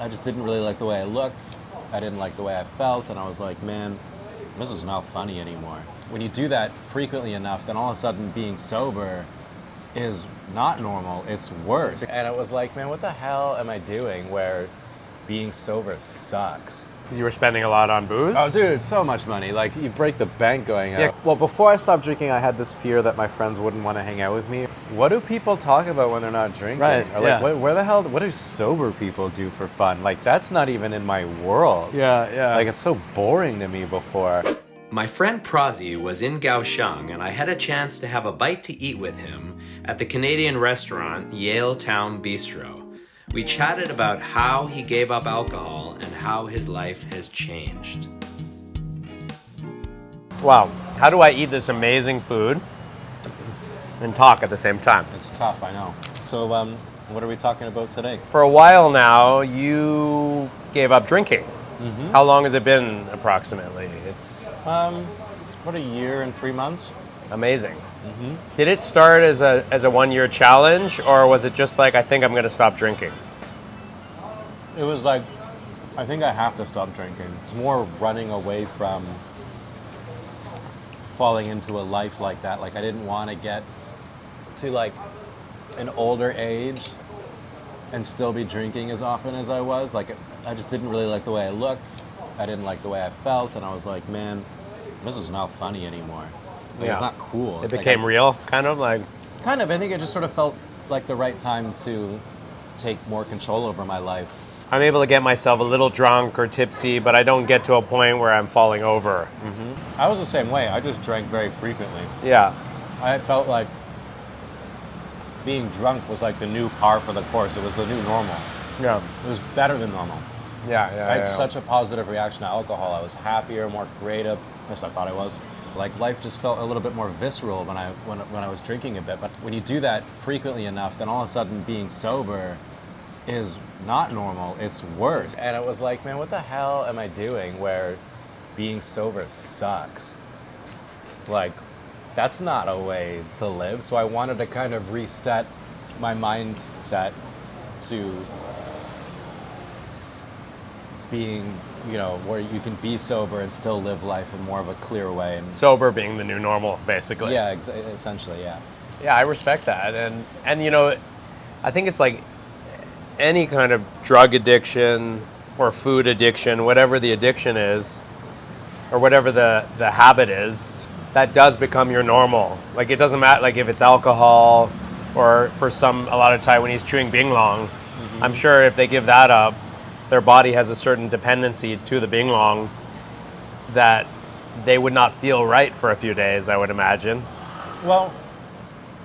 I just didn't really like the way I looked. I didn't like the way I felt, and I was like, man, this is not funny anymore. When you do that frequently enough, then all of a sudden being sober is not normal, it's worse. And it was like, man, what the hell am I doing where being sober sucks? You were spending a lot on booze? Oh, dude, so much money. Like, you break the bank going out. Yeah. Well, before I stopped drinking, I had this fear that my friends wouldn't want to hang out with me. What do people talk about when they're not drinking? Right, Or yeah. like, where the hell, what do sober people do for fun? Like, that's not even in my world. Yeah. Like, it's so boring to me before. My friend Prozzie was in Kaohsiung, and I had a chance to have a bite to eat with him at the Canadian restaurant Yale Town Bistro. We chatted about how he gave up alcohol and how his life has changed. Wow. How do I eat this amazing food and talk at the same time? It's tough, I know. So, what are we talking about today? For a while now, you gave up drinking. Mm-hmm. How long has it been approximately? It's What, a year and 3 months? amazing. Did it start as a 1-year challenge, or was it just like, I think I'm going to stop drinking? It was like, I think I have to stop drinking. It's more running away from falling into a life like that. Like, I didn't want to get to like an older age and still be drinking as often as I was. Like, I just didn't really like the way I looked. I didn't like the way I felt, and I was like, man, this is not funny anymore. Like, It's not cool. It It's became like real, kind of like. kind of. I think it just sort of felt like the right time to take more control over my life. I'm able to get myself a little drunk or tipsy, but I don't get to a point where I'm falling over. I was the same way. I just drank very frequently. Yeah. I felt like being drunk was like the new par for the course. It was the new normal. Yeah. It was better than normal. Yeah. I had such a positive reaction to alcohol. I was happier, more creative. At least I thought I was. Like, life just felt a little bit more visceral when I was drinking a bit. But when you do that frequently enough, then all of a sudden being sober is not normal. It's worse. And it was like, man, what the hell am I doing where being sober sucks? Like, that's not a way to live. So I wanted to kind of reset my mindset to being, where you can be sober and still live life in more of a clear way. And Sober being the new normal, basically. yeah, essentially, yeah. Yeah, I respect that. And I think it's like any kind of drug addiction or food addiction, whatever the addiction is, or whatever the habit is, that does become your normal. Like, it doesn't matter, like, if it's alcohol or for a lot of Taiwanese chewing binglong, I'm sure if they give that up, their body has a certain dependency to the binglong that they would not feel right for a few days, I would imagine. Well,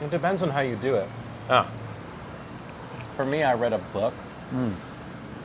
it depends on how you do it. Oh. For me, I read a book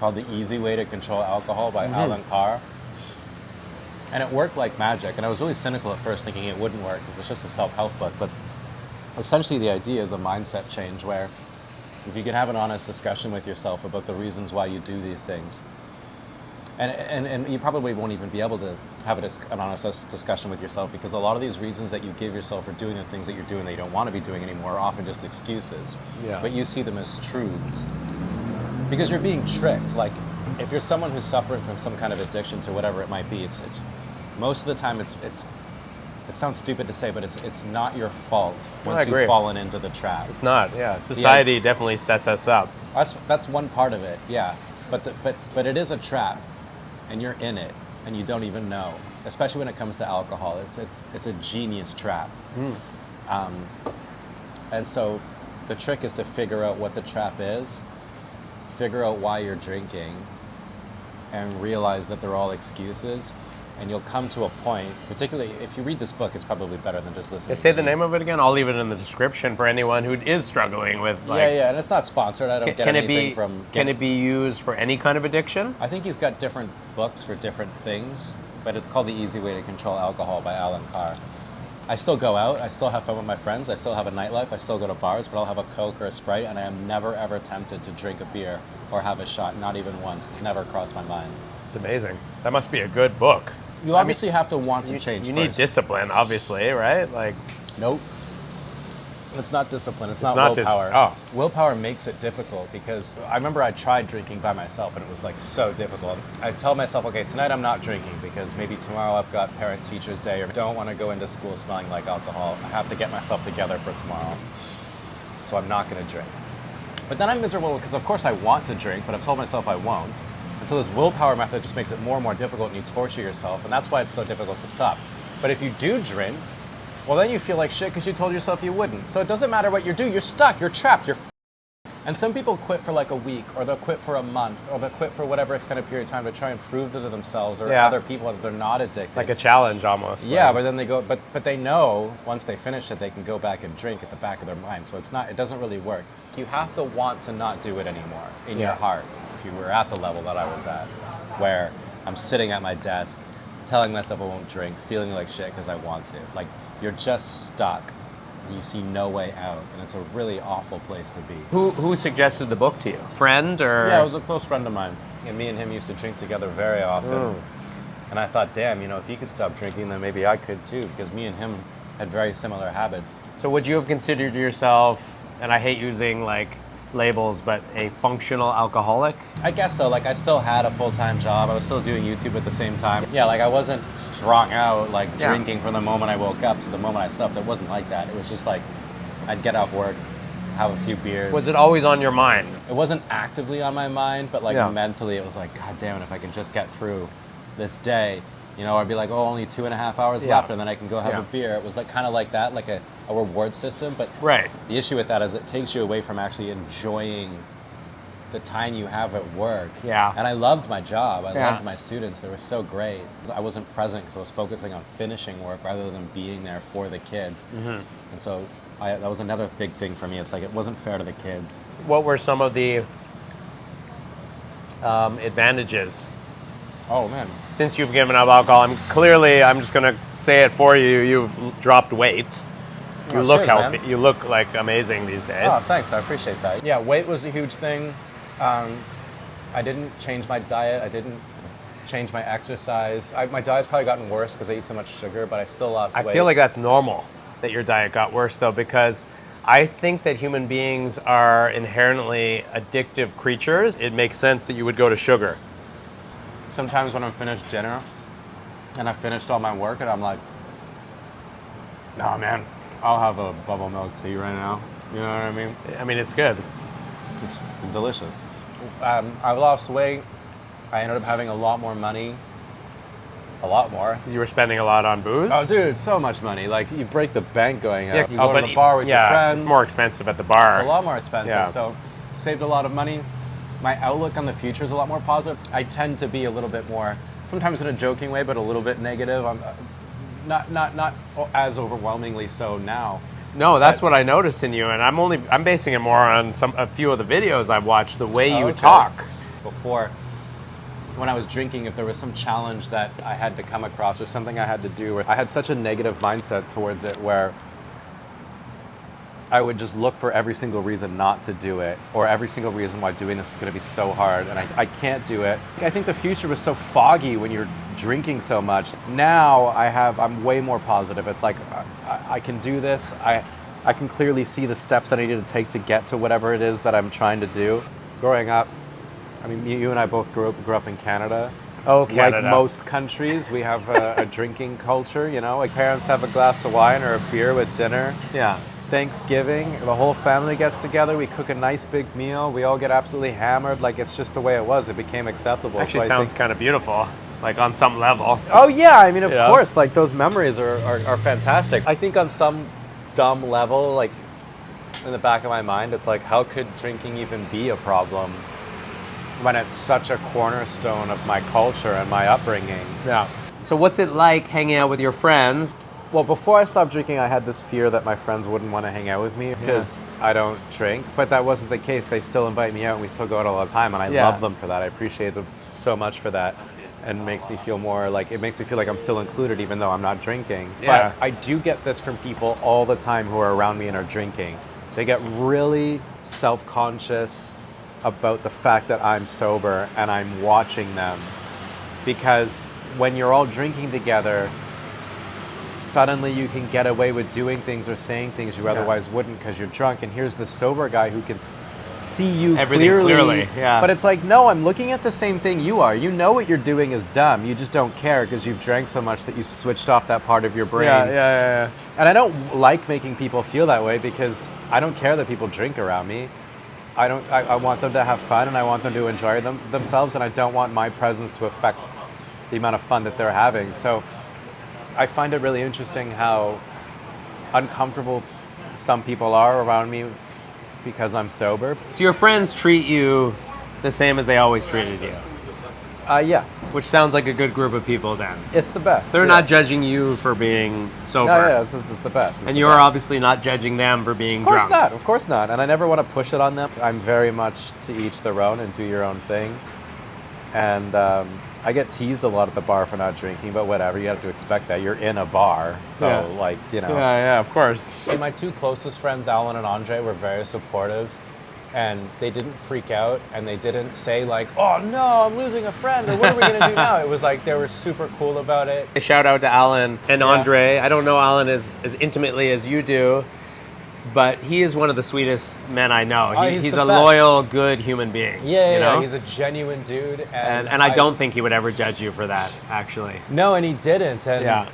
called The Easy Way to Control Alcohol by Alan Carr. And it worked like magic. And I was really cynical at first, thinking it wouldn't work because it's just a self-help book. But essentially the idea is a mindset change where if you can have an honest discussion with yourself about the reasons why you do these things, and you probably won't even be able to have an honest discussion with yourself, because a lot of these reasons that you give yourself for doing the things that you're doing that you don't want to be doing anymore are often just excuses. Yeah. But you see them as truths. Because you're being tricked. Like, if you're someone who's suffering from some kind of addiction to whatever it might be, it's most of the time it sounds stupid to say, but it's not your fault once you've fallen into the trap. It's not, yeah. Society definitely sets us up. That's one part of it, yeah. But it is a trap, and you're in it, and you don't even know. Especially when it comes to alcohol, it's a genius trap. And so, the trick is to figure out what the trap is, figure out why you're drinking, and realize that they're all excuses. And you'll come to a point, particularly if you read this book, it's probably better than just listening. Say the name of it again. I'll leave it in the description for anyone who is struggling with. Like, yeah, and it's not sponsored. I don't get anything from. Can it be used for any kind of addiction? I think he's got different books for different things, but it's called The Easy Way to Control Alcohol by Alan Carr. I still go out. I still have fun with my friends. I still have a nightlife. I still go to bars, but I'll have a Coke or a Sprite, and I am never ever tempted to drink a beer or have a shot. Not even once. It's never crossed my mind. It's amazing. That must be a good book. You obviously have to want to change. You need discipline, obviously, right? Like, nope. It's not discipline. It's not not willpower. oh. Willpower makes it difficult because I remember I tried drinking by myself and it was like so difficult. I tell myself, okay, tonight I'm not drinking because maybe tomorrow I've got parent-teachers day or don't want to go into school smelling like alcohol. I have to get myself together for tomorrow. So I'm not going to drink. But then I'm miserable because of course I want to drink, but I've told myself I won't. And so this willpower method just makes it more and more difficult and you torture yourself. And that's why it's so difficult to stop. But if you do drink, well, then you feel like shit because you told yourself you wouldn't. So it doesn't matter what you do. You're stuck. You're trapped. You're And some people quit for like a week, or they'll quit for a month, or they'll quit for whatever extended period of time to try and prove to themselves or other people that they're not addicted. Like a challenge almost. Yeah, but then they go, but they know once they finish it, they can go back and drink at the back of their mind. So it's not, it doesn't really work. You have to want to not do it anymore in your heart. If you were at the level that I was at, where I'm sitting at my desk, telling myself I won't drink, feeling like shit because I want to. Like, you're just stuck and you see no way out, and it's a really awful place to be. Who suggested the book to you? Friend or? Yeah, it was a close friend of mine, and me and him used to drink together very often. And I thought, damn, you know, if he could stop drinking, then maybe I could too, because me and him had very similar habits. So would you have considered yourself, and I hate using like labels, but a functional alcoholic? I guess so. Like, I still had a full-time job. I was still doing YouTube at the same time. Yeah, like I wasn't strung out, like drinking from the moment I woke up to the moment I slept. It wasn't like that. It was just like, I'd get off work, have a few beers. Was it always on your mind? It wasn't actively on my mind, but like mentally it was like, God damn it, if I can just get through this day, you know, I'd be like, oh, only 2.5 hours left, and then I can go have a beer. It was like kind of like that, like a reward system. But the issue with that is it takes you away from actually enjoying the time you have at work. Yeah. And I loved my job. I loved my students. They were so great. I wasn't present because I was focusing on finishing work rather than being there for the kids. And so that was another big thing for me. It's like it wasn't fair to the kids. What were some of the advantages? Oh, man. Since you've given up alcohol, I'm just going to say it for you, you've dropped weight. You look healthy. Man. You look like amazing these days. Oh, thanks. I appreciate that. Yeah, weight was a huge thing. I didn't change my diet. I didn't change my exercise. My diet's probably gotten worse because I eat so much sugar, but I still lost weight. I feel like that's normal that your diet got worse, though, because I think that human beings are inherently addictive creatures. It makes sense that you would go to sugar. Sometimes when I'm finished dinner and I've finished all my work and I'm like, nah, man, I'll have a bubble milk tea right now. You know what I mean? I mean, it's good. It's delicious. I lost weight. I ended up having a lot more money. A lot more. You were spending a lot on booze? Oh, dude, so much money. Like, you break the bank going out. You go to the bar with your friends. It's more expensive at the bar. It's a lot more expensive. So, saved a lot of money. My outlook on the future is a lot more positive. I tend to be a little bit more, sometimes in a joking way, but a little bit negative. I'm not as overwhelmingly so now. No, that's what I noticed in you, and I'm basing it more on a few of the videos I've watched, the way you talk. Before, when I was drinking, if there was some challenge that I had to come across or something I had to do, I had such a negative mindset towards it where I would just look for every single reason not to do it, or every single reason why doing this is going to be so hard, and I can't do it. I think the future was so foggy when you're drinking so much. Now I'm way more positive. It's like, I can do this. I can clearly see the steps that I need to take to get to whatever it is that I'm trying to do. Growing up, I mean, you and I both grew up in Canada. Oh, Canada. Like most countries, we have a drinking culture, you know? Like, parents have a glass of wine or a beer with dinner. Yeah. Thanksgiving, the whole family gets together, we cook a nice big meal, we all get absolutely hammered. Like, it's just the way it was. It became acceptable. Actually, sounds kind of beautiful, like on some level. Oh yeah, I mean, of course, like those memories are fantastic. I think on some dumb level, like in the back of my mind, it's like, how could drinking even be a problem when it's such a cornerstone of my culture and my upbringing? Yeah. So what's it like hanging out with your friends? Well, before I stopped drinking, I had this fear that my friends wouldn't want to hang out with me because I don't drink. But that wasn't the case. They still invite me out, and we still go out all the time, and I love them for that. I appreciate them so much for that. And it makes me feel more like, it makes me feel like I'm still included even though I'm not drinking. Yeah. But I do get this from people all the time who are around me and are drinking. They get really self-conscious about the fact that I'm sober and I'm watching them. Because when you're all drinking together, suddenly you can get away with doing things or saying things you otherwise wouldn't because you're drunk. And here's the sober guy who can see you Everything clearly. Yeah. But it's like, no, I'm looking at the same thing you are. You know what you're doing is dumb. You just don't care because you've drank so much that you've switched off that part of your brain. Yeah. And I don't like making people feel that way because I don't care that people drink around me. I want them to have fun and I want them to enjoy themselves, and I don't want my presence to affect the amount of fun that they're having. So I find it really interesting how uncomfortable some people are around me because I'm sober. So your friends treat you the same as they always treated you, Yeah. which sounds like a good group of people then. It's the best. They're not judging you for being sober. No, it's the best. And you're obviously not judging them for being drunk. Of course not. And I never want to push it on them. I'm very much to each their own and do your own thing. And I get teased a lot at the bar for not drinking, but whatever, you have to expect that. You're in a bar, so Yeah, of course. My two closest friends, Alan and Andre, were very supportive, and they didn't freak out, and they didn't say like, oh no, I'm losing a friend, or what are we going to do now? It was like, they were super cool about it. A shout out to Alan and Andre. I don't know Alan as intimately as you do, but he is one of the sweetest men I know. He's a loyal, good human being. Yeah, he's a genuine dude. And I don't think he would ever judge you for that, actually. No, and he didn't. And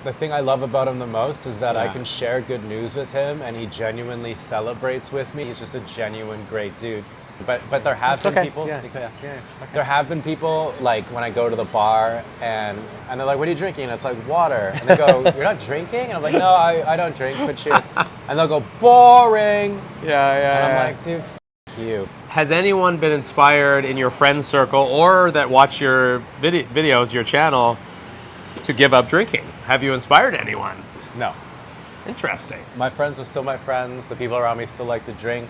the thing I love about him the most is that I can share good news with him, and he genuinely celebrates with me. He's just a genuine, great dude. But there have been people. There have been people like when I go to the bar and they're like, "What are you drinking?" And it's like water. And they go, "You're not drinking?" And I'm like, "No, I don't drink, but cheers." And they'll go, "Boring." And I'm like, "Dude, f*** you." Has anyone been inspired in your friend circle or that watch your videos, your channel, to give up drinking? Have you inspired anyone? No. Interesting. My friends are still my friends. The people around me still like to drink.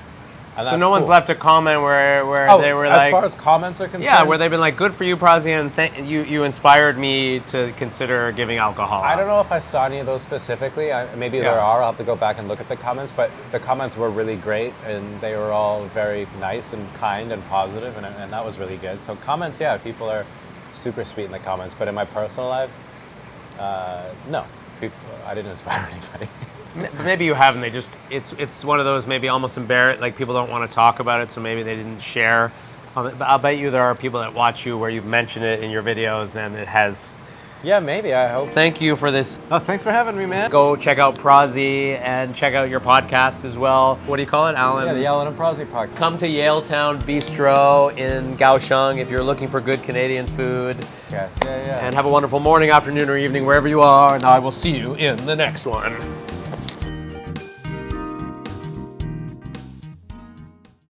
So no one's left a comment where they were like... as far as comments are concerned? Yeah, where they've been like, good for you, Prozzie, and you inspired me to consider giving alcohol up. I don't know if I saw any of those specifically. Maybe there are. I'll have to go back and look at the comments. But the comments were really great, and they were all very nice and kind and positive, and that was really good. So comments, people are super sweet in the comments. But in my personal life, no. I didn't inspire anybody. Maybe you haven't. It's one of those maybe almost embarrassed, like people don't want to talk about it, so maybe they didn't share. But I'll bet you there are people that watch you where you've mentioned it in your videos and it has... Yeah, maybe, I hope. Thank you for this. Oh, thanks for having me, man. Go check out Prozzie and check out your podcast as well. What do you call it, Alan? Yeah, the Alan and Prozzie podcast. Come to Yaletown Bistro in Kaohsiung if you're looking for good Canadian food. Yes, yeah. And have a wonderful morning, afternoon, or evening, wherever you are, and I will see you in the next one.